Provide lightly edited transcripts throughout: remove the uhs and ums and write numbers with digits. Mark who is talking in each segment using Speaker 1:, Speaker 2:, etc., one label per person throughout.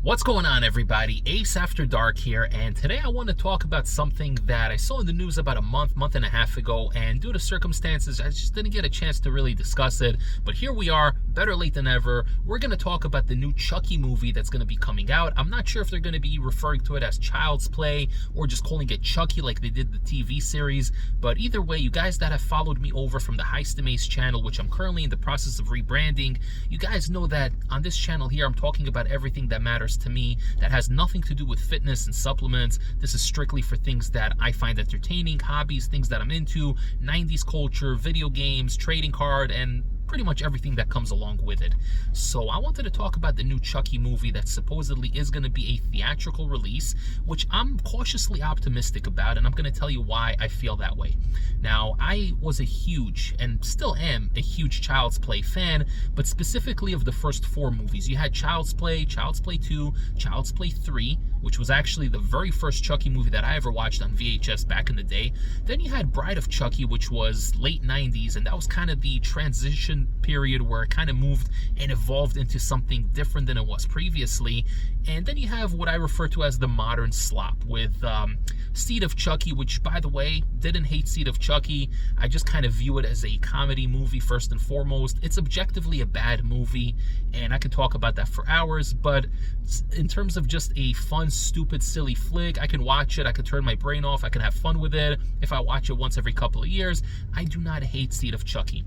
Speaker 1: What's going on, everybody? Ace After Dark here, and today I want to talk about something that I saw in the news about a month and a half ago, and due to circumstances, I just didn't get a chance to really discuss it, but here we are, better late than ever. We're going to talk about the new Chucky movie that's going to be coming out. I'm not sure if they're going to be referring to it as Child's Play, or just calling it Chucky like they did the TV series, but either way, you guys that have followed me over from the Heist and Mace channel, which I'm currently in the process of rebranding, you guys know that on this channel here, I'm talking about everything that matters to me that has nothing to do with fitness and supplements. This is strictly for things that I find entertaining, hobbies, things that I'm into, 90s culture, video games, trading card, and pretty much everything that comes along with it. So I wanted to talk about the new Chucky movie that supposedly is going to be a theatrical release, which I'm cautiously optimistic about, and I'm going to tell you why I feel that way. Now, I was a huge, and still am, a huge Child's Play fan, but specifically of the first four movies. You had Child's Play, Child's Play 2, Child's Play 3, which was actually the very first Chucky movie that I ever watched on VHS back in the day. Then you had Bride of Chucky, which was late 90s, and that was kind of the transition period where it kind of moved and evolved into something different than it was previously. And then you have what I refer to as the modern slop with Seed of Chucky, which, by the way, didn't hate Seed of Chucky. I just kind of view it as a comedy movie first and foremost. It's objectively a bad movie, and I could talk about that for hours, but in terms of just a fun, stupid, silly flick, I can watch it, I can turn my brain off, I can have fun with it. If I watch it once every couple of years, I do not hate Seed of Chucky.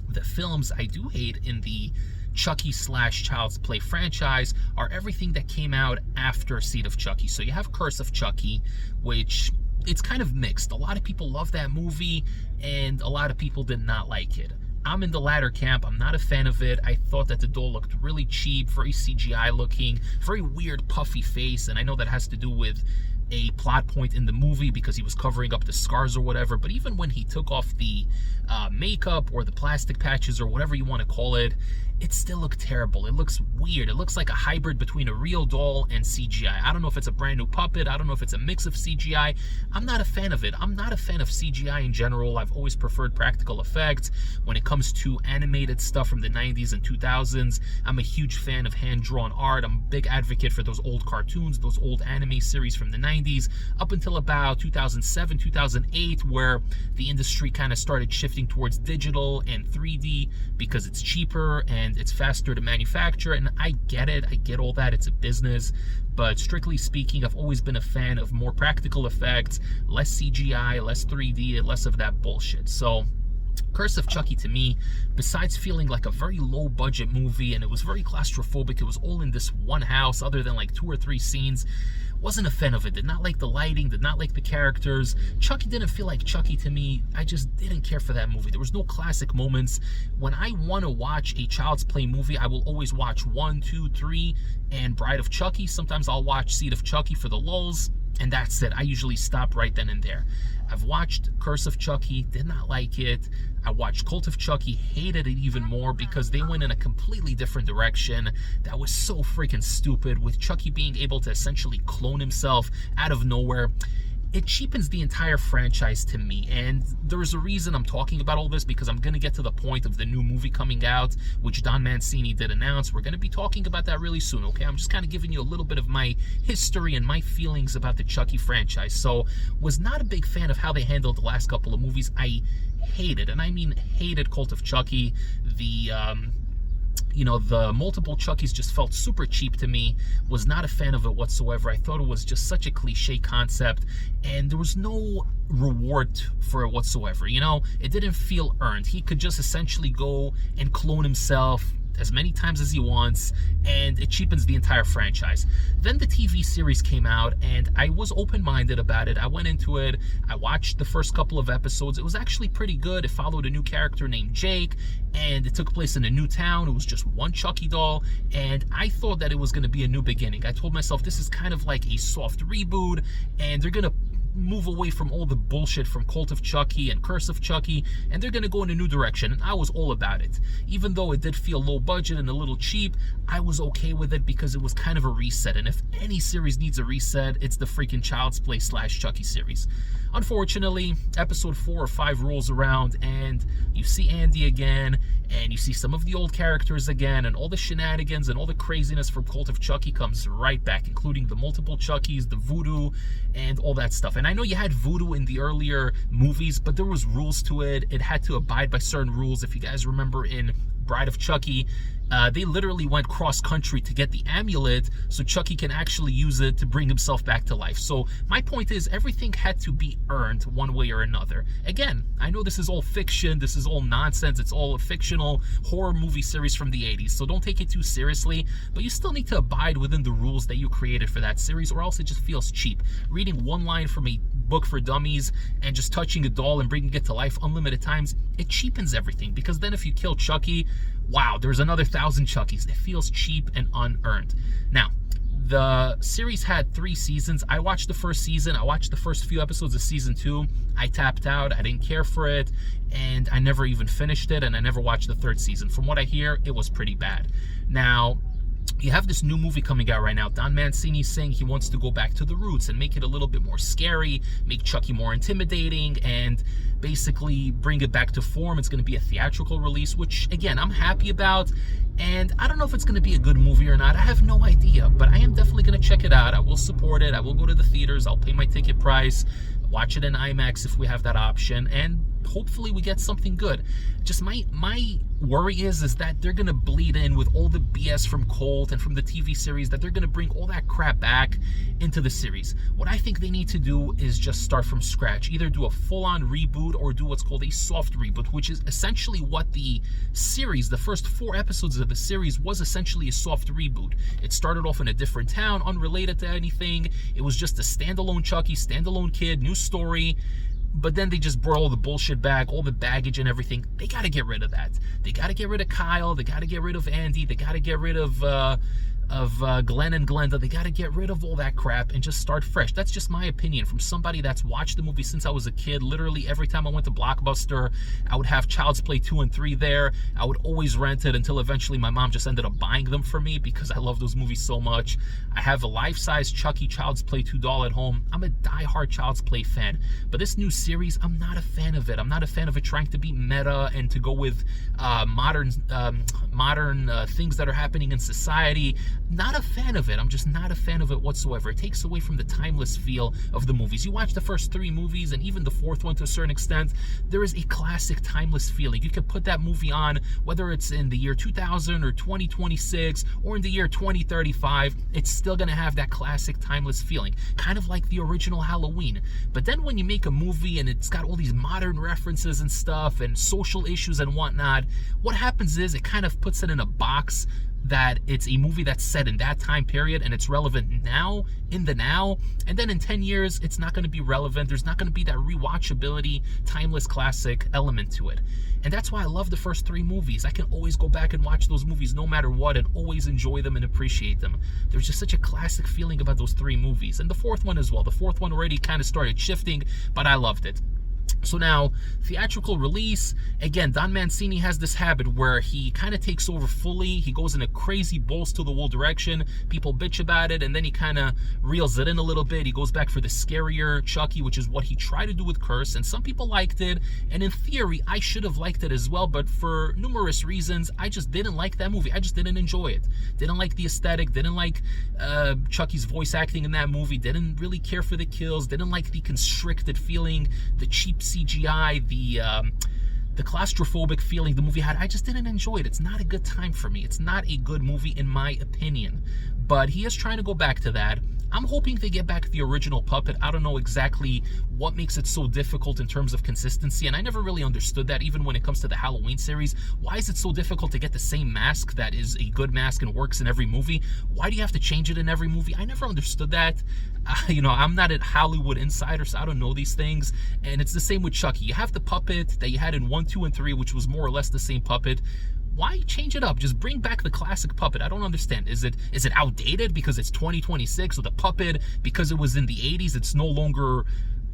Speaker 1: The films I do hate in the Chucky / Child's Play franchise are everything that came out after Seed of Chucky. So you have Curse of Chucky, which it's kind of mixed. A lot of people love that movie, and a lot of people did not like it. I'm in the latter camp. I'm not a fan of it. I thought that the doll looked really cheap, very CGI looking, very weird puffy face, and I know that has to do with a plot point in the movie because he was covering up the scars or whatever, but even when he took off the makeup or the plastic patches or whatever you want to call it, it still looked terrible. It looks weird. It looks like a hybrid between a real doll and CGI. I don't know if it's a brand new puppet. I don't know if it's a mix of CGI. I'm not a fan of it. I'm not a fan of CGI in general. I've always preferred practical effects. When it comes to animated stuff from the 90s and 2000s, I'm a huge fan of hand-drawn art. I'm a big advocate for those old cartoons, those old anime series from the 90s, up until about 2007, 2008, where the industry kind of started shifting towards digital and 3D because it's cheaper and it's faster to manufacture. And I get it, I get all that, it's a business, but strictly speaking, I've always been a fan of more practical effects, less CGI, less 3D, less of that bullshit. So Curse of Chucky, to me, besides feeling like a very low budget movie, and it was very claustrophobic, it was all in this one house other than like 2 or 3 scenes, wasn't a fan of it. Did not like the lighting, did not like the characters. Chucky didn't feel like Chucky to me. I just didn't care for that movie. There was no classic moments. When I want to watch a Child's Play movie, I will always watch 1, 2, 3, and Bride of Chucky. Sometimes I'll watch Seed of Chucky for the lulz, and that's it. I usually stop right then and there. I've watched Curse of Chucky, did not like it. I watched Cult of Chucky, hated it even more because they went in a completely different direction that was so freaking stupid, with Chucky being able to essentially clone himself out of nowhere. It cheapens the entire franchise to me, and there's a reason I'm talking about all this, because I'm going to get to the point of the new movie coming out, which Don Mancini did announce. We're going to be talking about that really soon, okay? I'm just kind of giving you a little bit of my history and my feelings about the Chucky franchise. So, was not a big fan of how they handled the last couple of movies. I hated, and I mean hated, Cult of Chucky. The multiple Chuckies just felt super cheap to me. Was not a fan of it whatsoever. I thought it was just such a cliche concept, and there was no reward for it whatsoever. It didn't feel earned. He could just essentially go and clone himself as many times as he wants, and it cheapens the entire franchise. Then the TV series came out, and I was open-minded about it. I went into it, I watched the first couple of episodes. It was actually pretty good. It followed a new character named Jake, and it took place in a new town. It was just one Chucky doll, and I thought that it was going to be a new beginning. I told myself this is kind of like a soft reboot, and they're going to move away from all the bullshit from Cult of Chucky and Curse of Chucky, and they're gonna go in a new direction, and I was all about it. Even though it did feel low budget and a little cheap, I was okay with it because it was kind of a reset, and if any series needs a reset, it's the freaking Child's Play / Chucky series. Unfortunately, episode 4 or 5 rolls around, and you see Andy again, and you see some of the old characters again, and all the shenanigans and all the craziness from Cult of Chucky comes right back, including the multiple Chuckies, the voodoo, and all that stuff. And I know you had voodoo in the earlier movies, but there was rules to it. It had to abide by certain rules. If you guys remember in Bride of Chucky, they literally went cross-country to get the amulet so Chucky can actually use it to bring himself back to life. So my point is, everything had to be earned one way or another. Again, I know this is all fiction, this is all nonsense, it's all a fictional horror movie series from the 80s, so don't take it too seriously, but you still need to abide within the rules that you created for that series, or else it just feels cheap. Reading one line from a book for dummies and just touching a doll and bringing it to life unlimited times, it cheapens everything, because then if you kill Chucky, wow, there's another 1,000 Chuckies. It feels cheap and unearned. Now, the series had 3 seasons. I watched the first season. I watched the first few episodes of season 2. I tapped out. I didn't care for it, and I never even finished it, and I never watched the 3rd season. From what I hear, it was pretty bad. Now, you have this new movie coming out right now. Don Mancini's saying he wants to go back to the roots and make it a little bit more scary, make Chucky more intimidating, and basically bring it back to form. It's going to be a theatrical release, which, again, I'm happy about. And I don't know if it's going to be a good movie or not. I have no idea, but I am definitely going to check it out. I will support it. I will go to the theaters. I'll pay my ticket price, watch it in IMAX if we have that option, and hopefully we get something good. Just my worry is that they're gonna bleed in with all the BS from Colt and from the TV series, that they're gonna bring all that crap back into the series. What I think they need to do is just start from scratch, either do a full-on reboot or do what's called a soft reboot, which is essentially what the series, the first 4 episodes of the series, was essentially a soft reboot. It started off in a different town, unrelated to anything. It was just a standalone Chucky, standalone kid, new story. But then they just brought all the bullshit back, all the baggage and everything. They got to get rid of that. They got to get rid of Kyle. They got to get rid of Andy. They got to get rid of Glenn and Glenda. They got to get rid of all that crap and just start fresh. That's just my opinion from somebody that's watched the movie since I was a kid. Literally every time I went to Blockbuster, I would have Child's Play 2 and 3 there. I would always rent it until eventually my mom just ended up buying them for me because I love those movies so much. I have a life-size Chucky Child's Play 2 doll at home. I'm a die-hard Child's Play fan. But this new series, I'm not a fan of it. I'm not a fan of it trying to be meta and to go with modern things that are happening in society. Not a fan of it. I'm just not a fan of it whatsoever. It takes away from the timeless feel of the movies. You watch the first 3 movies and even the 4th one to a certain extent, there is a classic timeless feeling. You can put that movie on whether it's in the year 2000 or 2026 or in the year 2035, it's still going to have that classic timeless feeling, kind of like the original Halloween. But then when you make a movie and it's got all these modern references and stuff and social issues and whatnot, what happens is it kind of puts it in a box that it's a movie that's set in that time period and it's relevant now, in the now, and then in 10 years, it's not going to be relevant. There's not going to be that rewatchability, timeless classic element to it. And that's why I love the first 3 movies. I can always go back and watch those movies no matter what and always enjoy them and appreciate them. There's just such a classic feeling about those 3 movies. And the 4th one as well. The 4th one already kind of started shifting, but I loved it. So now, theatrical release, again, Don Mancini has this habit where he kind of takes over fully. He goes in a crazy balls-to-the-wall direction. People bitch about it, and then he kind of reels it in a little bit. He goes back for the scarier Chucky, which is what he tried to do with Curse, and some people liked it, and in theory, I should have liked it as well, but for numerous reasons, I just didn't like that movie. I just didn't enjoy it. Didn't like the aesthetic, didn't like Chucky's voice acting in that movie, didn't really care for the kills, didn't like the constricted feeling, the cheap CGI, the claustrophobic feeling the movie had. I just didn't enjoy it. It's not a good time for me. It's not a good movie in my opinion. But he is trying to go back to that. I'm hoping they get back the original puppet. I don't know exactly what makes it so difficult in terms of consistency, and I never really understood that even when it comes to the Halloween series. Why is it so difficult to get the same mask that is a good mask and works in every movie? Why do you have to change it in every movie? I never understood that. I'm not a Hollywood insider, so I don't know these things. And it's the same with Chucky. You have the puppet that you had in 1, 2, and 3, which was more or less the same puppet. Why change it up? Just bring back the classic puppet. I don't understand. Is it outdated because it's 2026 with a puppet? Because it was in the 80s, it's no longer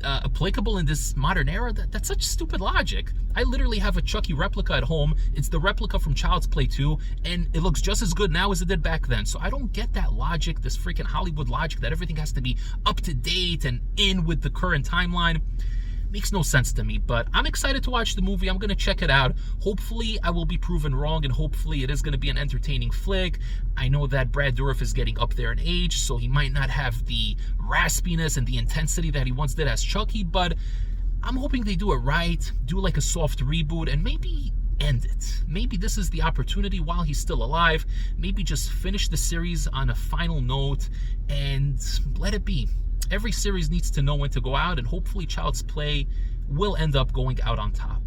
Speaker 1: applicable in this modern era? That's such stupid logic. I literally have a Chucky replica at home. It's the replica from Child's Play 2, and it looks just as good now as it did back then. So I don't get that logic, this freaking Hollywood logic that everything has to be up to date and in with the current timeline. Makes no sense to me, but I'm excited to watch the movie. I'm going to check it out. Hopefully, I will be proven wrong, and hopefully it is going to be an entertaining flick. I know that Brad Dourif is getting up there in age, so he might not have the raspiness and the intensity that he once did as Chucky, but I'm hoping they do it right, do like a soft reboot, and maybe end it. Maybe this is the opportunity while he's still alive. Maybe just finish the series on a final note and let it be. Every series needs to know when to go out, and hopefully Child's Play will end up going out on top.